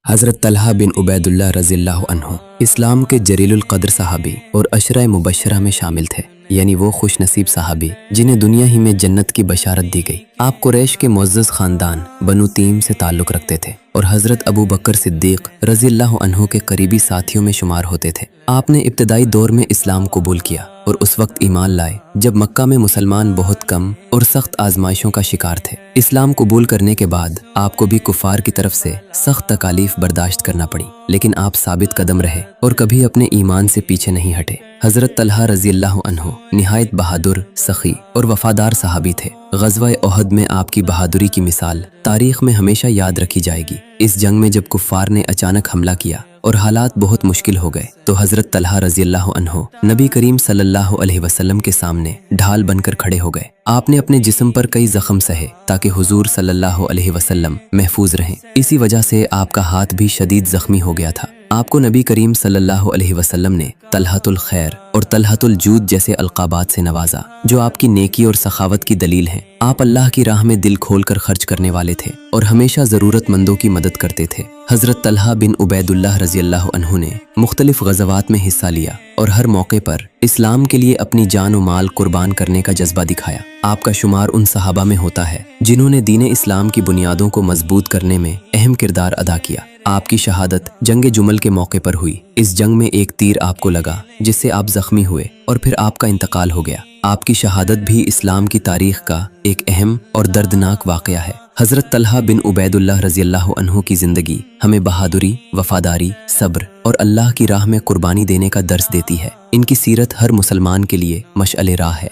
हज़रत तलहा बिन उबैदुल्लाह रज़ियल्लाहु अन्हु इस्लाम के जलीलुल क़द्र सहाबी और अशरा मुबशरा में शामिल थे, यानी वो खुश नसीब सहाबी जिन्हें दुनिया ही में जन्नत की बशारत दी गई। आप कुरैश के मुअज़्ज़ज़ ख़ानदान बनु तीम से ताल्लुक़ रखते थे और हज़रत अबू बकर सिद्दीक़ रज़ियल्लाहु अन्हु के करीबी साथियों में शुमार होते थे। आपने इब्तिदाई दौर में इस्लाम कबूल किया और उस वक्त ईमान लाए जब मक्का में मुसलमान बहुत कम और सख्त आजमाइशों का शिकार थे। इस्लाम कबूल करने के बाद आपको भी कुफार की तरफ से सख्त तकालीफ बर्दाश्त करना पड़ी, लेकिन आप साबित कदम रहे और कभी अपने ईमान से पीछे नहीं हटे। हज़रत तलहा रज़ियल्लाहु अन्हु निहायत बहादुर, सखी और वफादार सहाबी थे। ग़ज़वा ओहद में आपकी बहादुरी की मिसाल तारीख में हमेशा याद रखी जाएगी। इस जंग में जब कुफ़ार ने अचानक हमला किया और हालात बहुत मुश्किल हो गए तो हज़रत तलहा रज़ियल्लाहु अन्हु नबी करीम सल्लल्लाहु अलैहि वसल्लम के सामने ढाल बनकर खड़े हो गए। आपने अपने जिस्म पर कई ज़ख्म सहे ताकि हुजूर सल्लल्लाहु अलैहि वसल्लम महफूज रहें। इसी वजह से आपका हाथ भी शदीद ज़ख्मी हो गया था। आपको नबी करीम सल्लल्लाहु अलैहि वसल्लम ने तलहतुल खैर और तलहतुल जूद जैसे अलक़ाबात से नवाजा, जो आपकी नेकी और सखावत की दलील हैं। आप अल्लाह की राह में दिल खोल कर खर्च करने वाले थे और हमेशा ज़रूरतमंदों की मदद करते थे। हज़रत तलहा बिन उबैदुल्लाह रज़ियल्लाहु अन्हु ने मुख्तलिफ ग़ज़वात में हिस्सा लिया और हर मौके पर इस्लाम के लिए अपनी जान और माल कुर्बान करने का जज्बा दिखाया। आपका शुमार उन सहाबा में होता है जिन्होंने दीन इस्लाम की बुनियादों को मजबूत करने में अहम किरदार अदा किया। आपकी शहादत जंग जुमल के मौके पर हुई। इस जंग में एक तीर आपको लगा जिससे आप जख्मी हुए और फिर आपका इंतकाल हो गया। आपकी शहादत भी इस्लाम की तारीख का एक अहम और दर्दनाक वाक़या है। हज़रत तलहा बिन उबैदुल्लाह रज़ियल्लाहु अन्हु की ज़िंदगी हमें बहादुरी, वफादारी, सब्र और अल्लाह की राह में कुर्बानी देने का दर्स देती है। इनकी सीरत हर मुसलमान के लिए मशअल राह है।